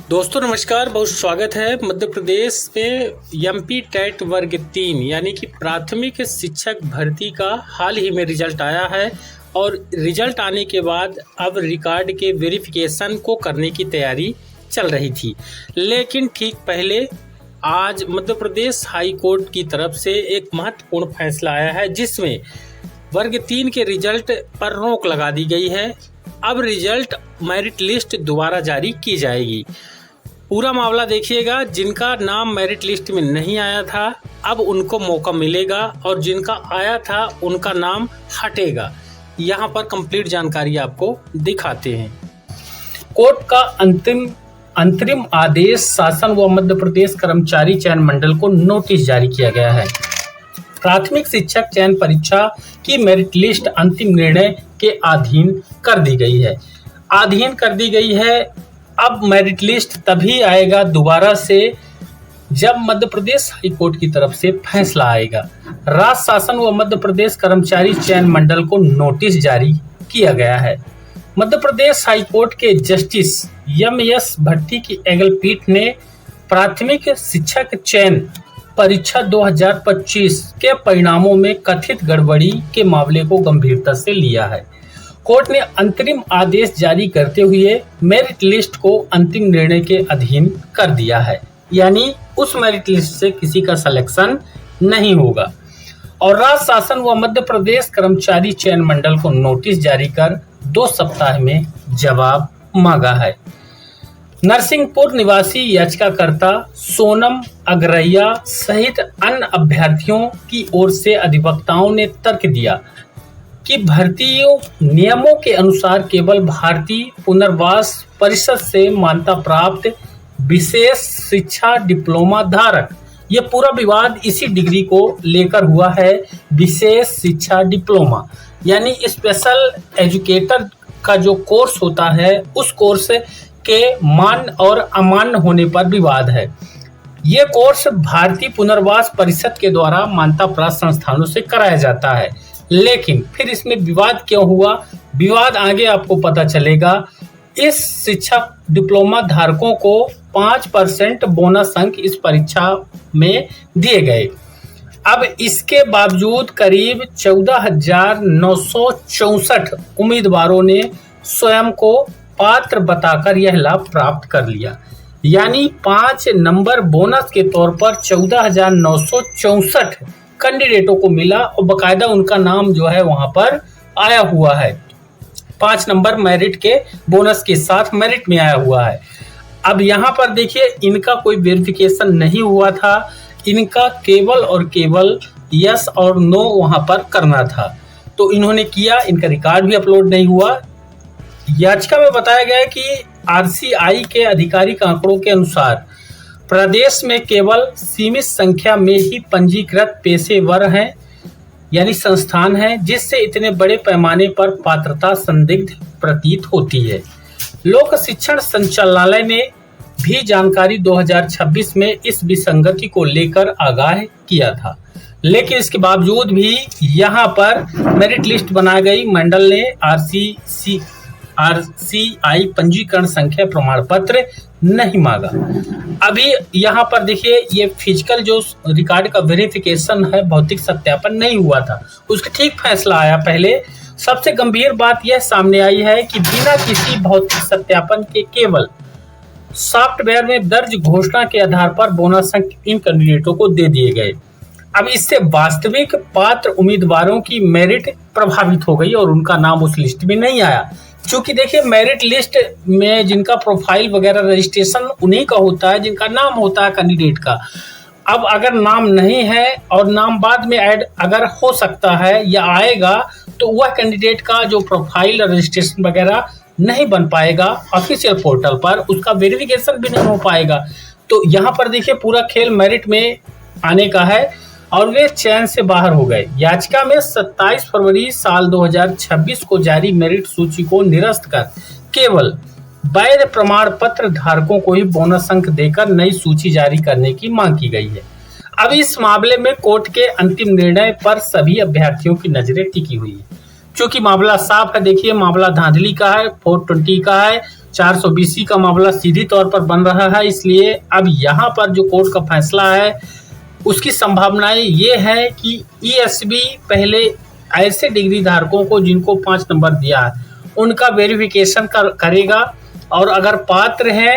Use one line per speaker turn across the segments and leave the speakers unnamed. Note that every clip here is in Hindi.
दोस्तों नमस्कार, बहुत स्वागत है। मध्य प्रदेश में एमपी टेट वर्ग 3 यानी कि प्राथमिक शिक्षक भर्ती का हाल ही में रिजल्ट आया है और रिजल्ट आने के बाद अब रिकॉर्ड के वेरिफिकेशन को करने की तैयारी चल रही थी। लेकिन ठीक पहले आज मध्य प्रदेश हाई कोर्ट की तरफ से एक महत्वपूर्ण फैसला आया है जिसमें वर्ग 3 के रिजल्ट पर रोक लगा दी गई है। अब रिजल्ट मेरिट लिस्ट दोबारा जारी की जाएगी। पूरा मामला देखिएगा। जिनका नाम मेरिट लिस्ट में नहीं आया था अब उनको मौका मिलेगा और जिनका आया था उनका नाम हटेगा। यहाँ पर कंप्लीट जानकारी आपको दिखाते हैं। कोर्ट का अंतरिम आदेश शासन व मध्य प्रदेश कर्मचारी चयन मंडल को नोटिस जारी किया गया है। प्राथमिक शिक्षक चयन परीक्षा की मेरिट लिस्ट अंतिम निर्णय के अधीन कर दी गई है। अब मेरिट लिस्ट तभी आएगा दोबारा से जब मध्य प्रदेश हाई कोर्ट की तरफ से फैसला आएगा। राज्य शासन व मध्य प्रदेश कर्मचारी चयन मंडल को नोटिस जारी किया गया है। मध्य प्रदेश हाई कोर्ट के जस्टिस एम.एस. भट्टी की एकल पीठ ने प्राथमिक शिक्षक चयन परीक्षा 2025 के परिणामों में कथित गड़बड़ी के मामले को गंभीरता से लिया है। कोर्ट ने अंतरिम आदेश जारी करते हुए मेरिट लिस्ट को अंतिम निर्णय के अधीन कर दिया है, यानी उस मेरिट लिस्ट से किसी का सिलेक्शन नहीं होगा। और राज्य शासन व मध्य प्रदेश कर्मचारी चयन मंडल को नोटिस जारी कर 2 सप्ताह में जवाब मांगा है। नरसिंहपुर निवासी याचिकाकर्ता सोनम अग्रैया सहित अन्य अभ्यर्थियों की ओर से अधिवक्ताओं ने तर्क दिया कि भर्ती नियमों के अनुसार केवल भारतीय पुनर्वास परिषद से मान्यता प्राप्त विशेष शिक्षा डिप्लोमा धारक, ये पूरा विवाद इसी डिग्री को लेकर हुआ है। विशेष शिक्षा डिप्लोमा यानी स्पेशल एजुकेटर का जो कोर्स होता है उस कोर्स के मान्य और अमान्य होने पर विवाद है। ये कोर्स भारतीय पुनर्वास परिषद के द्वारा मान्यता प्राप्त संस्थानों से कराया जाता है। लेकिन फिर इसमें विवाद क्यों हुआ, विवाद आगे आपको पता चलेगा। इस शिक्षक डिप्लोमा धारकों को 5% बोनस अंक इस परीक्षा में दिए गए। अब इसके बावजूद करीब 14,964 उम्मीदवारों ने स्वयं को पात्र बताकर यह लाभ प्राप्त कर लिया, यानी 5 नंबर बोनस के तौर पर 14,964 कैंडिडेटों को मिला और बकायदा उनका नाम जो है वहां पर आया हुआ है। 5 नंबर मेरिट के बोनस के साथ मेरिट में आया हुआ है। अब यहाँ पर देखिए, इनका कोई वेरिफिकेशन नहीं हुआ था, इनका केवल और केवल यस और नो वहां पर करना था, तो इन्होंने किया। इनका रिकॉर्ड भी अपलोड नहीं हुआ। याचिका में बताया गया है कि आरसीआई के आधिकारिक आंकड़ों के अनुसार प्रदेश में केवल सीमित संख्या में ही पंजीकृत पेशेवर हैं, यानी संस्थान हैं, जिससे इतने बड़े पैमाने पर पात्रता संदिग्ध प्रतीत होती है। लोक शिक्षण संचालनालय ने भी जानकारी 2026 में इस विसंगति को लेकर आगाह किया था, लेकिन इसके बावजूद भी यहाँ पर मेरिट लिस्ट बनाई गई। मंडल ने आरसीआई पंजीकरण संख्या प्रमाण पत्र नहीं मांगा। अभी यहाँ पर देखिए, ये फिजिकल जो रिकॉर्ड का वेरिफिकेशन है, भौतिक सत्यापन नहीं हुआ था, उसका ठीक फैसला आया पहले। सबसे गंभीर बात यह सामने आई है कि बिना किसी भौतिक सत्यापन के केवल सॉफ्टवेयर में दर्ज घोषणा के आधार पर बोनस अंक इन कैंडिडेटों को दे दिए गए। अब इससे वास्तविक पात्र उम्मीदवारों की मेरिट प्रभावित हो गई और उनका नाम उस लिस्ट में नहीं आया। क्योंकि देखिए, मेरिट लिस्ट में जिनका प्रोफाइल वगैरह रजिस्ट्रेशन उन्हीं का होता है जिनका नाम होता है कैंडिडेट का। अब अगर नाम नहीं है और नाम बाद में ऐड अगर हो सकता है या आएगा, तो वह कैंडिडेट का जो प्रोफाइल रजिस्ट्रेशन वगैरह नहीं बन पाएगा ऑफिशियल पोर्टल पर, उसका वेरिफिकेशन भी नहीं हो पाएगा। तो यहाँ पर देखिए, पूरा खेल मेरिट में आने का है और वे चयन से बाहर हो गए। याचिका में 27 फरवरी साल 2026 को जारी मेरिट सूची को निरस्त कर केवल वैध प्रमाण पत्र धारकों को ही बोनस अंक देकर नई सूची जारी करने की मांग की गई है। अब इस मामले में कोर्ट के अंतिम निर्णय पर सभी अभ्यर्थियों की नजरें टिकी हुई है। क्योंकि मामला साफ है, देखिए मामला धांधली का है, 420 का है, 420 का मामला सीधी तौर पर बन रहा है। इसलिए अब यहाँ पर जो कोर्ट का फैसला है उसकी संभावनाएं ये है कि ईएसबी पहले ऐसे डिग्री धारकों को जिनको 5 नंबर दिया है उनका वेरिफिकेशन करेगा, और अगर पात्र है,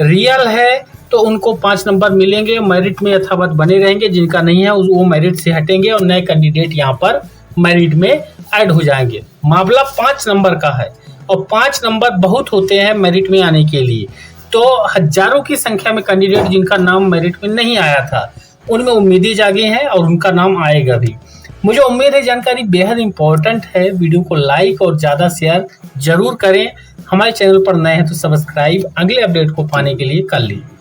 रियल है, तो उनको 5 नंबर मिलेंगे, मेरिट में यथावत बने रहेंगे। जिनका नहीं है वो मेरिट से हटेंगे और नए कैंडिडेट यहाँ पर मेरिट में ऐड हो जाएंगे। मामला 5 नंबर का है और 5 नंबर बहुत होते हैं मेरिट में आने के लिए। तो हजारों की संख्या में कैंडिडेट जिनका नाम मेरिट में नहीं आया था उनमें उम्मीदें जागी हैं और उनका नाम आएगा भी। मुझे उम्मीद है जानकारी बेहद इंपॉर्टेंट है। वीडियो को लाइक और ज़्यादा शेयर जरूर करें। हमारे चैनल पर नए हैं तो सब्सक्राइब अगले अपडेट को पाने के लिए कर लीजिए।